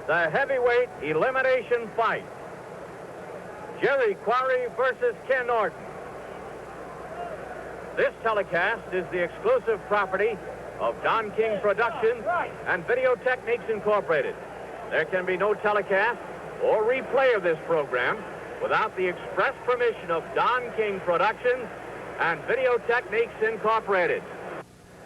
the heavyweight elimination fight. Jerry Quarry versus Ken Norton. This telecast is the exclusive property of Don King Productions and Video Techniques Incorporated. There can be no telecast or replay of this program without the express permission of Don King Productions and Video Techniques Incorporated.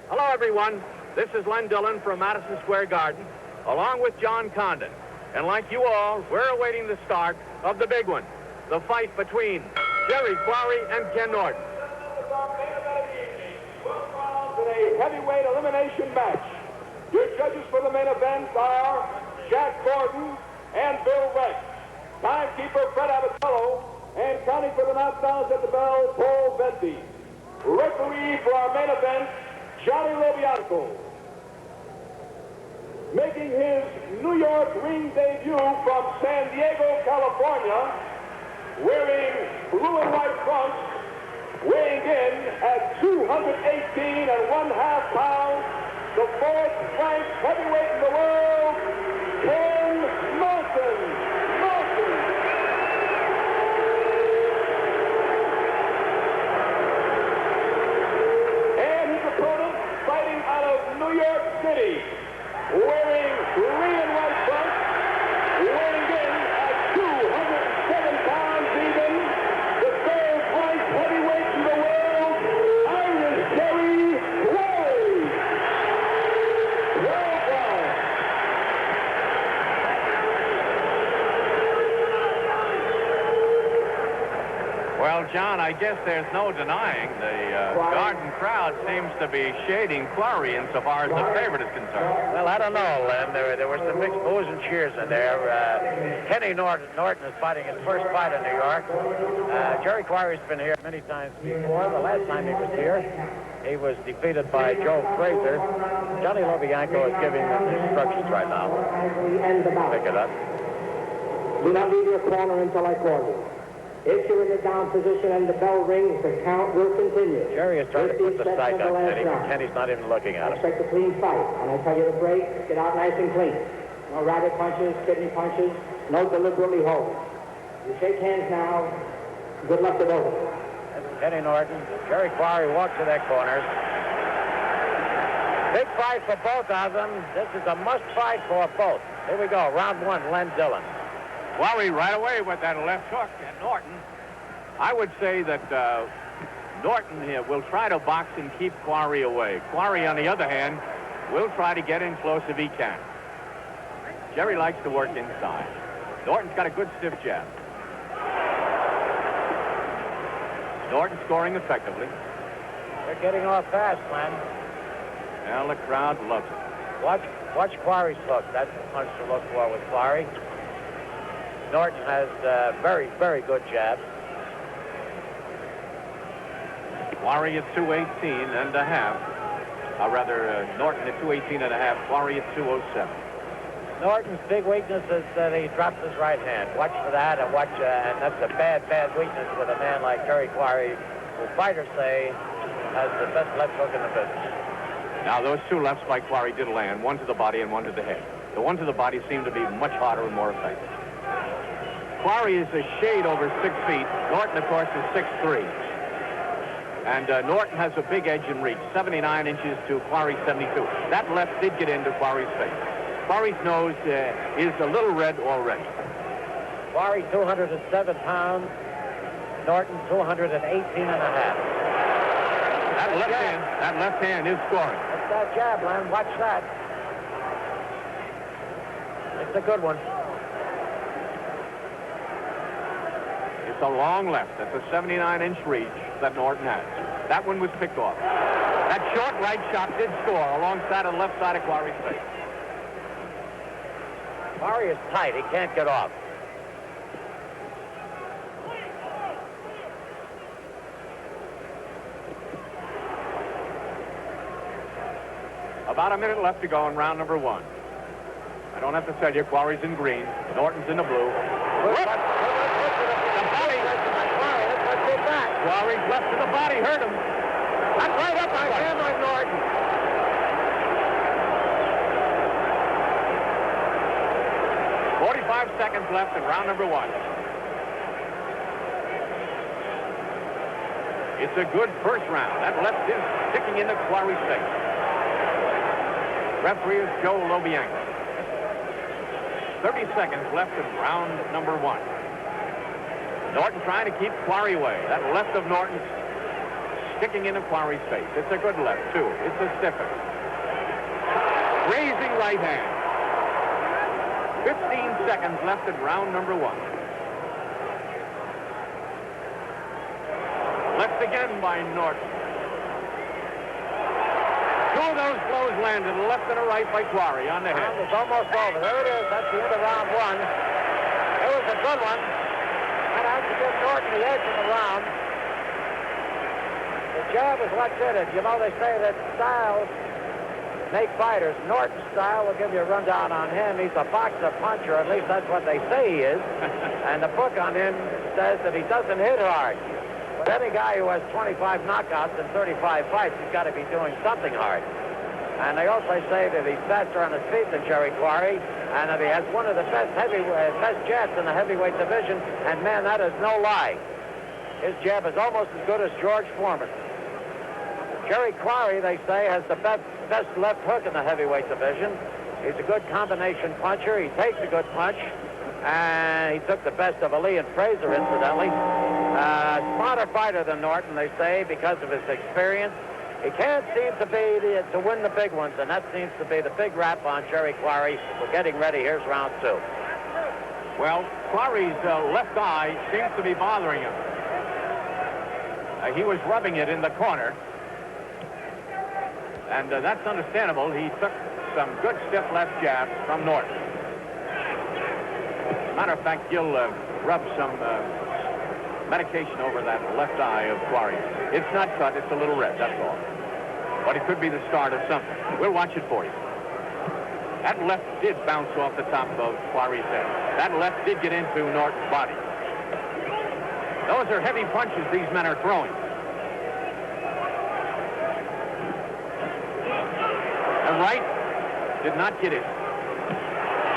Hello, everyone. This is Len Dillon from Madison Square Garden, along with John Condon. And like you all, we're awaiting the start of the big one, the fight between Jerry Quarry and Ken Norton. A heavyweight elimination match. Your judges for the main event are Jack Gordon and Bill Rex. Timekeeper Fred Abatello, and counting for the knockdowns at the bell, Paul Venti. Referee for our main event, Johnny Lobianco. Making his New York ring debut from San Diego, California, wearing blue and white trunks, weighing in at 218 1/2 pounds, the fourth-ranked heavyweight in the world, Ken Norton. And his opponent, fighting out of New York City, wearing green and white trunks, weighing in at 207 pounds even, the third-ranked heavyweight in the world, Irish Jerry Quarry. Well, John, I guess there's no denying the Garden crowd seems to be shading Quarry insofar as the favorite is concerned. Well, I don't know, Len. There were some mixed boos and cheers in there. Kenny Norton is fighting his first fight in New York. Jerry Quarry's been here many times before. The last time he was here, he was defeated by Joe Frazier. Johnny Lobianco is giving them instructions right now. Pick it up. Do not leave your corner until I call you. If you're in the down position and the bell rings, the count will continue. Jerry is trying to put the strike on Kenny, but Kenny's not even looking at him. Expect a clean fight. And I tell you to break, get out nice and clean. No rabbit punches, kidney punches, no deliberately hold. You shake hands now. Good luck to both of you. Kenny Norton, Jerry Quarry walks to their corners. Big fight for both of them. This is a must fight for both. Here we go, round one, Len Dillon. Quarry right away with that left hook, and Norton, I would say that Norton here will try to box and keep Quarry away. Quarry, on the other hand, will try to get in close if he can. Jerry likes to work inside. Norton's got a good stiff jab. Norton scoring effectively. They're getting off fast, Len. Well, the crowd loves it. Watch Quarry's hook. That's the punch to look for with Quarry. Norton has very, very good jabs. Quarry at 218 and a half. Norton at 218 and a half. Quarry at 207. Norton's big weakness is that he drops his right hand. Watch for that, and and that's a bad, bad weakness with a man like Jerry Quarry, who fighters say has the best left hook in the business. Now, those two lefts by Quarry did land, one to the body and one to the head. The one to the body seemed to be much harder and more effective. Quarry is a shade over 6 feet. Norton, of course, is 6'3". And Norton has a big edge in reach, 79 inches to Quarry's 72. That left did get into Quarry's face. Quarry's nose is a little red already. Quarry 207 pounds. Norton 218 and a half. That left hand is scoring. That's that jab, Len. Watch that. It's a good one. It's a long left. That's a 79-inch reach that Norton has. That one was picked off. That short right shot did score alongside of the left side of Quarry's face. Quarry is tight. He can't get off. About a minute left to go in round number one. I don't have to tell you, Quarry's in green. Norton's in the blue. Quarry's left to the body hurt him. That's right up by him on Norton. 45 seconds left in round number 1. It's a good first round. That left is sticking into Quarry's face. Referee is Joe Lobianco. 30 seconds left in round number 1. Norton trying to keep Quarry away. That left of Norton sticking into Quarry's face. It's a good left, too. It's a stiffer. Raising right hand. 15 seconds left in round number 1. Left again by Norton. 2 of those blows landed, a left and a right by Quarry on the head. And it's almost over. There it is. That's the end of round 1. It was a good one. And I have to give Norton the edge in the round. The jab is what did it. You know, they say that styles make fighters. Norton's style will give you a rundown on him. He's a boxer puncher. At least that's what they say he is. And the book on him says that he doesn't hit hard. But any guy who has 25 knockouts in 35 fights, he's got to be doing something hard. And they also say that he's faster on his feet than Jerry Quarry, and that he has one of the best jabs in the heavyweight division. And man, that is no lie. His jab is almost as good as George Foreman. Jerry Quarry, they say, has the best left hook in the heavyweight division. He's a good combination puncher. He takes a good punch. And he took the best of Ali and Fraser, incidentally. Smarter fighter than Norton, they say, because of his experience. He can't seem to win the big ones, and that seems to be the big rap on Jerry Quarry. We're getting ready. Here's round 2. Well, Quarry's left eye seems to be bothering him. He was rubbing it in the corner. And that's understandable. He took some good stiff left jabs from Norton. Matter of fact, Gil rubbed some medication over that left eye of Quarry. It's not cut, it's a little red, that's all. But it could be the start of something. We'll watch it for you. That left did bounce off the top of Quarry's head. That left did get into Norton's body. Those are heavy punches these men are throwing. The right did not get it.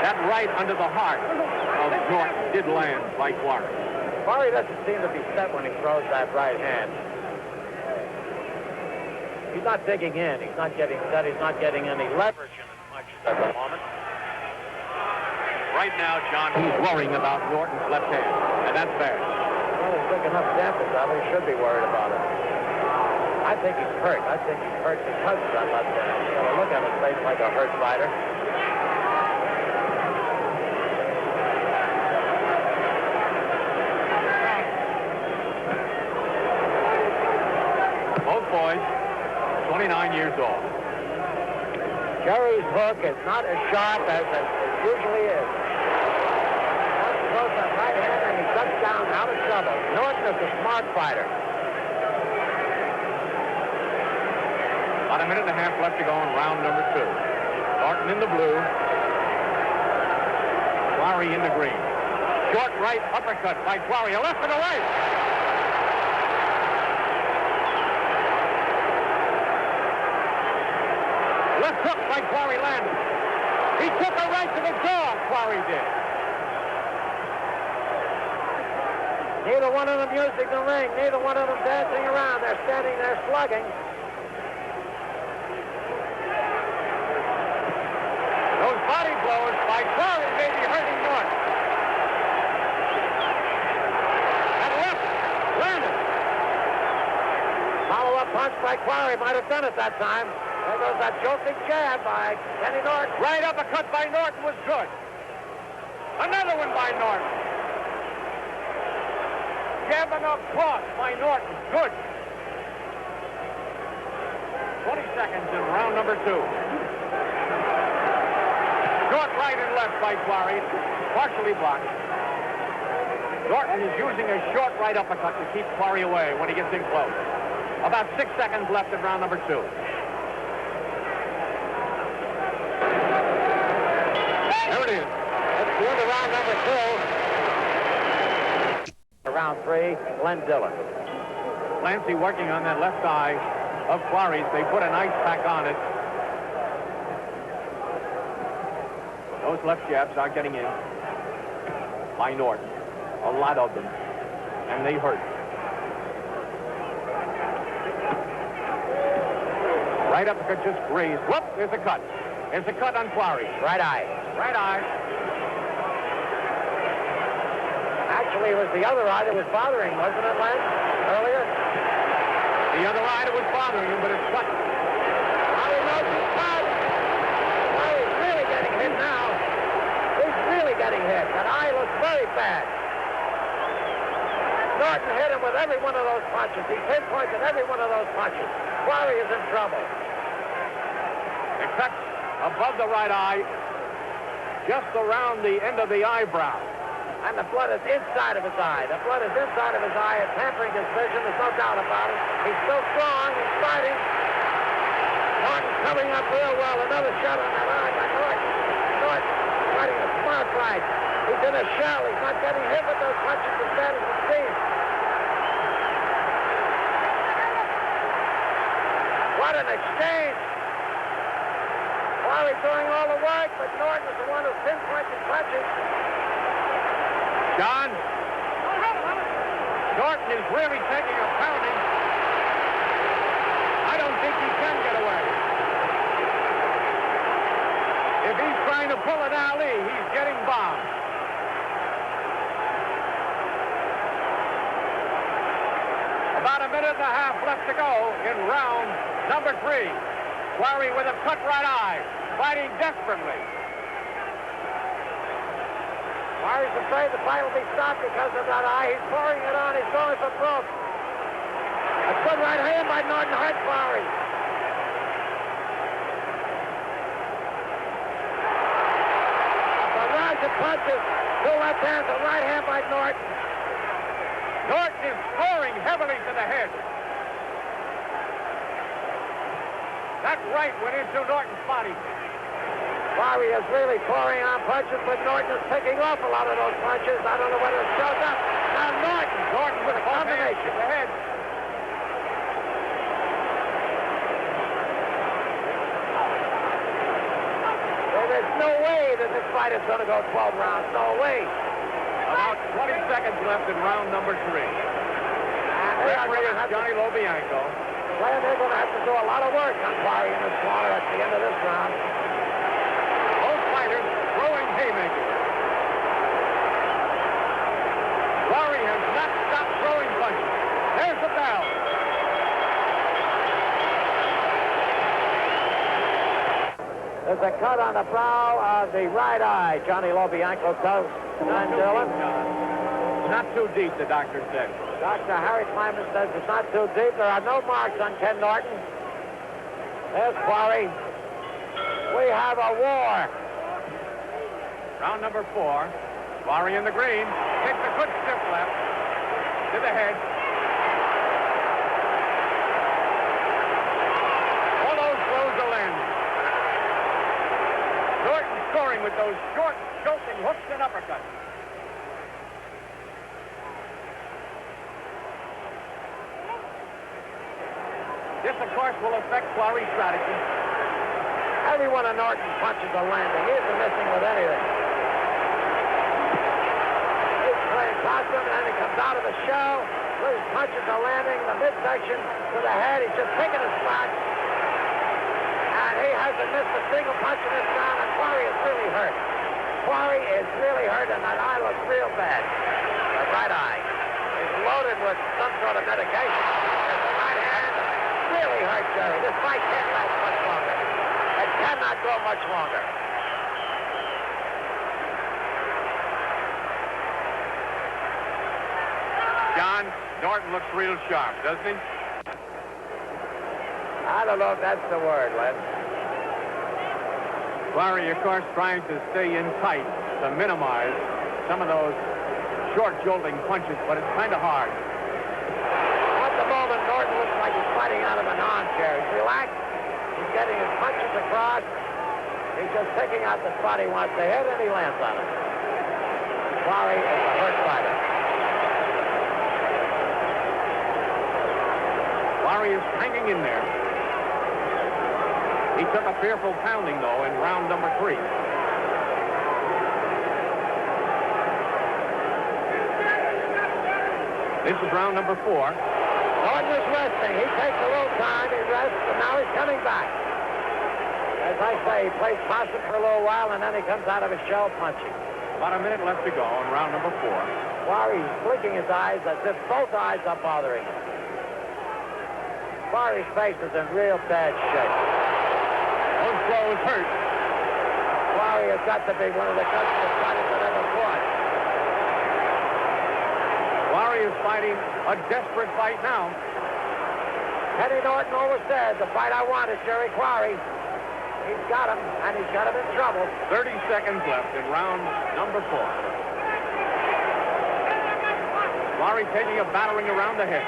That right under the heart of Norton did land by Quarry. Quarry doesn't seem to be set when he throws that right hand. He's not digging in. He's not getting set. He's not getting any leverage in his punches at the moment. Right now, John, he's worrying about Norton's left hand, and that's bad. Well, he's took enough samples of it. He should be worried about it. I think he's hurt. I think he's hurt because of that left hand. You know, look at his face like a hurt fighter. Both boys, 29 years old. Jerry's hook is not as sharp as it usually is. Norton throws that right hand and he ducks down out of trouble. Norton is a smart fighter. About a minute and a half left to go in round number 2. Norton in the blue. Quarry in the green. Short right uppercut by Quarry. A left and a right. Left hook by Quarry landed. He took a right to the jaw, Quarry did. Neither one of them using the ring. Neither one of them dancing around. They're standing there slugging. Those body blows by Quarry may be hurting Norton. And left landed. Follow-up punch by Quarry might have done it that time. There goes that joking jab by Kenny Norton. Right uppercut by Norton was good. Another one by Norton. Jabbing up cross by Norton. Good. 20 seconds in round number 2. Short right and left by Quarry. Partially blocked. Norton is using a short right uppercut to keep Quarry away when he gets in close. About 6 seconds left in round number 2. There it is. That's the end of round number 2. Round 3, Glenn Dillon. Clancy working on that left eye of Quarry's. They put an ice pack on it. Those left jabs are getting in. by Norton. A lot of them. And they hurt. Right uppercut just grazed. Whoop, there's a cut. There's a cut on Quarry. Right eye. Right eye. Actually, it was the other eye that was bothering, wasn't it, Len? Earlier? The other eye that was bothering him, but it's cut. Quarry knows he's cut. Quarry's really getting hit now. He's really getting hit. That eye looks very bad. Norton hit him with every one of those punches. He pinpointed every one of those punches. Quarry is in trouble. The cut above the right eye, just around the end of the eyebrow. And the blood is inside of his eye. The blood is inside of his eye. It's hampering his vision. There's no doubt about it. He's still strong. He's fighting. Norton coming up real well. Another shot on that eye by Norton. Norton fighting a smart fight. He's in a shell. He's not getting hit with those punches as bad as it seems. What an exchange. Quarry doing all the work, but Norton is the one who pinpointed punches. John, Norton is really taking a pounding. I don't think he can get away. If he's trying to pull an Ali, he's getting bombed. About a minute and a half left to go in round number 3. Quarry with a cut right eye, fighting desperately. Quarry's afraid the fight will be stopped because of that eye. He's pouring it on. He's going for broke. A good right hand by Norton hurt Quarry. A barrage of punches. 2 left hands, a right hand by Norton. Norton is scoring heavily to the head. That right went into Norton's body. Quarry is really pouring on punches, but Norton is picking off a lot of those punches. I don't know whether it shows up. Now Norton with a combination. The head. There's no way that this fight is going to go 12 rounds. No way. About 20 seconds left in round number 3. Referee is Johnny Lobianco. Well, they're going to have to do a lot of work on Quarry in this corner at the end of this round. Both fighters throwing haymakers. Quarry has not stopped throwing punches. There's the bell. There's a cut on the brow of the right eye. Johnny Lobianco does. And Dylan. Not too deep, the doctor said. Dr. Harry Kleiman says it's not too deep. There are no marks on Ken Norton. There's Quarry. We have a war. Round number 4. Quarry in the green. Takes a good stiff left to the head. All those blows are landing. Norton scoring with those short, choking hooks and uppercuts. This, of course, will affect Quarry's strategy. Every one of Norton's punches are landing. He isn't missing with anything. He's playing possum, and then he comes out of the show. His punches are landing. The midsection to the head. He's just picking his spot. And he hasn't missed a single punch in this round, and Quarry is really hurt. Quarry is really hurt, and that eye looks real bad. The right eye is loaded with some sort of medication. And the right hand really hurt Jerry. This fight can't last much longer. It cannot go much longer. John, Norton looks real sharp, doesn't he? I don't know if that's the word, Len. Quarry, of course, trying to stay in tight to minimize some of those short, jolting punches, but it's kind of hard. At the moment, Norton looks like he's fighting out of an armchair. He's relaxed. He's getting his punches across. He's just picking out the spot he wants to hit, and he lands on it. Quarry is a hurt fighter. Quarry is hanging in there. He took a fearful pounding, though, in round number 3. This is round number 4. Norton is resting. He takes a little time. He rests, and now he's coming back. As I say, he plays possum for a little while, and then he comes out of his shell punching. About a minute left to go in round number 4. Quarry's blinking his eyes as if both eyes are bothering him. Quarry's face is in real bad shape. Those blows hurt. Quarry has got to be one of the toughest fighters that ever fought. Quarry is fighting a desperate fight now. Kenny Norton always said, the fight I want is Jerry Quarry. He's got him, and he's got him in trouble. 30 seconds left in round number 4. Quarry taking a battering around the head.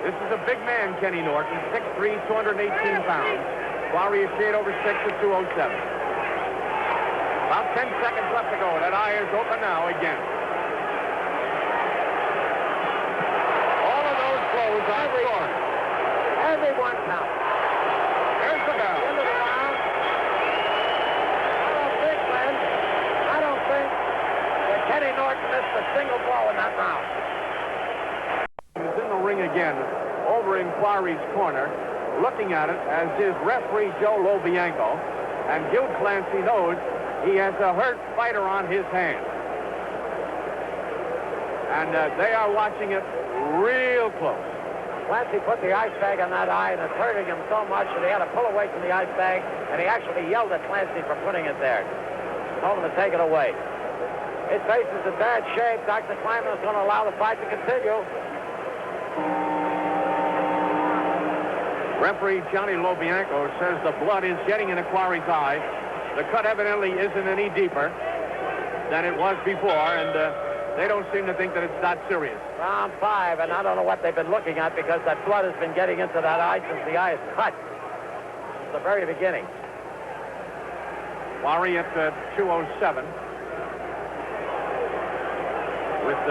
This is a big man, Kenny Norton, 6'3", 218 pounds. Quarry is shade over 6 at 207. About 10 seconds left to go. That eye is open now again. All of those blows are scoring. Everyone counts. There's the bell. End of the round. I don't think that Kenny Norton missed a single blow in that round. He's in the ring again, over in Quarry's corner, looking at it as his referee, Joe Lobianco, and Hugh Clancy knows he has a hurt fighter on his hand. And they are watching it real close. Clancy put the ice bag on that eye, and it's hurting him so much that he had to pull away from the ice bag, and he actually yelled at Clancy for putting it there. Told him to take it away. His face is in bad shape. Dr. Kleiman is going to allow the fight to continue. Referee Johnny Lobianco says the blood is getting into Quarry's eye. The cut evidently isn't any deeper than it was before, and they don't seem to think that it's that serious. Round 5, and I don't know what they've been looking at because that blood has been getting into that eye since the eye is cut. Since the very beginning. Quarry at 207 with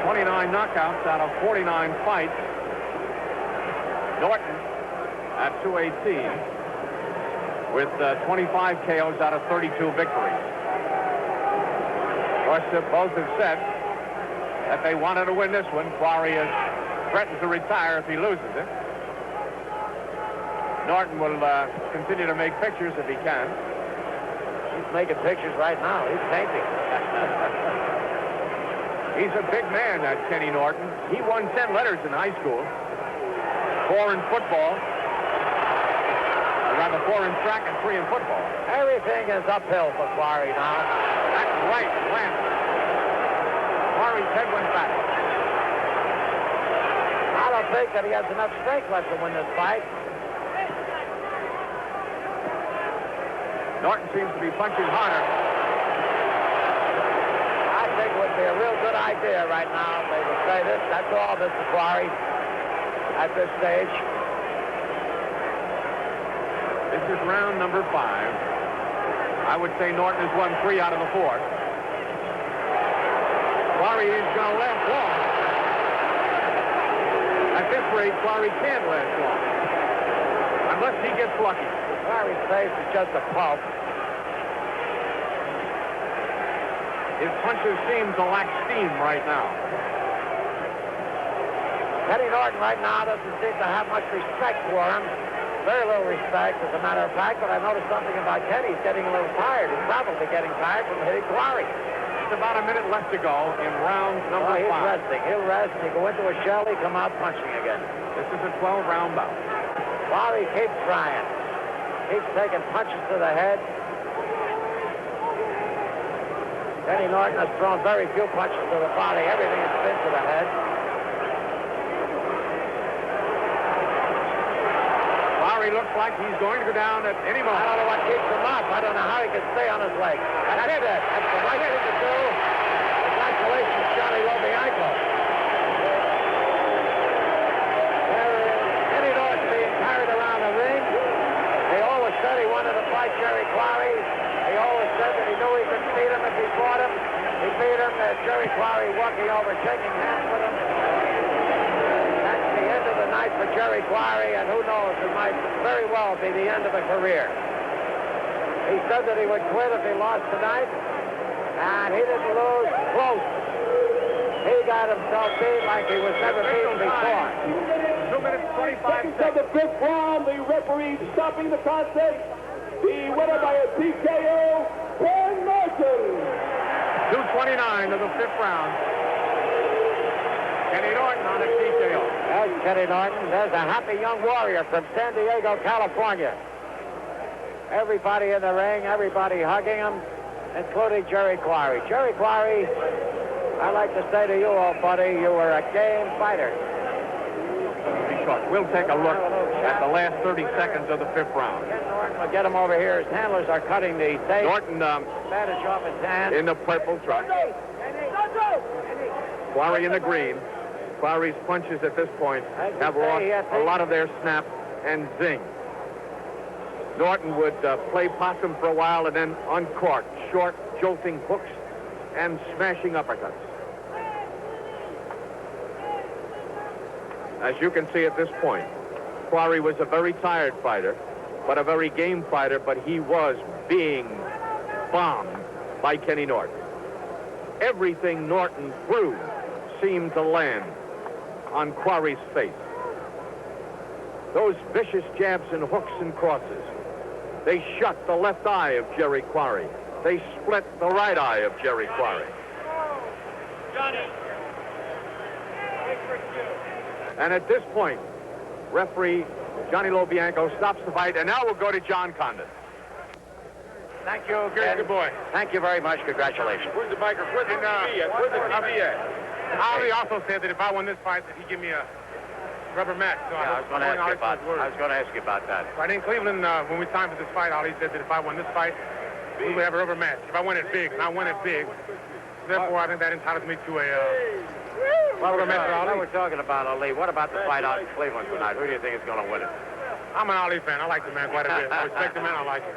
29 knockouts out of 49 fights. Norton at 218 with 25 KOs out of 32 victories. Of course, both have said that they wanted to win this one. Quarry has threatened to retire if he loses it. Norton will continue to make pictures if he can. He's making pictures right now. He's painting. He's a big man, that Kenny Norton. He won 10 letters in high school. 4 in football. Or rather, 4 in track and 3 in football. Everything is uphill for Quarry now. That's right, Lance. Quarry's head went back. I don't think that he has enough strength left to win this fight. Norton seems to be punching harder. I think it would be a real good idea right now if they would say this. That's all, Mr. Quarry, at this stage. This is round number 5. I would say Norton has won 3 out of the 4. Quarry is going to last long. At this rate, Quarry can't last long. Unless he gets lucky. Quarry's face is just a pulp. His punches seem to lack steam right now. Kenny Norton right now doesn't seem to have much respect for him. Very little respect, as a matter of fact, but I noticed something about Kenny. He's getting a little tired. He's probably getting tired from hitting Quarry. It's about a minute left to go in round number 5. He's resting. He'll rest. He go into a shell. He come out punching again. This is a 12-round bout. Quarry keeps trying. Keeps taking punches to the head. Kenny Norton has thrown very few punches to the body. Everything has been to the head. Quarry looks like he's going to go down at any moment. I don't know what keeps him up. I don't know how he can stay on his legs. That's it. That's the right thing to do. Congratulations, Johnny Lobianco. Kenny Norton being carried around the ring. He always said he wanted to fight Jerry Quarry. He always said that he knew he could beat him if he fought him. He beat him. Jerry Quarry walking over, shaking hands with him. That's the end of the night for Jerry Quarry, and who knows, it might very well be the end of a career. He said that he would quit if he lost tonight, and he didn't lose close. got himself beat like he was never beaten before. 2 minutes, 25 Seconds of seconds. the fifth round, the referee stopping the contest. The winner by a TKO, Ben Norton. 2:29 of the fifth round. Kenny Norton on a TKO. There's Kenny Norton. There's a happy young warrior from San Diego, California. Everybody in the ring, everybody hugging him, including Jerry Quarry. Jerry Quarry, I'd like to say to you, old buddy, you were a game fighter. We'll take a look at the last 30 seconds of the fifth round. Ken Norton will get him over here. His handlers are cutting the tape. Norton Bandage off his hand. in the purple truck. Quarry in the green. Quarry's punches at this point have lost a lot of their snap and zing. Norton would play possum for a while and then uncork short, jolting hooks and smashing uppercuts. As you can see at this point, Quarry was a very tired fighter, but a very game fighter, but he was being bombed by Kenny Norton. Everything Norton threw seemed to land on Quarry's face. Those vicious jabs and hooks and crosses, they shut the left eye of Jerry Quarry. They split the right eye of Jerry Quarry. And at this point, referee Johnny Lobianco stops the fight, and now we'll go to John Condon. Thank you, Good boy. Thank you very much. Congratulations. Where's the biker? Where's the TV at? Where's the TV at? Ali also said that if I won this fight, that he'd give me a rubber match. So I was going to ask you about that. Right in Cleveland, when we timed for this fight, Ali said that if I won this fight, we would have a rubber match. If I win it big, and I win it big, therefore I think that entitles me to a rubber match with Ali. We're talking about Ali. What about the fight out in Cleveland tonight? Who do you think is going to win it? I'm an Ali fan. I like the man quite a bit. I respect the man. I like him.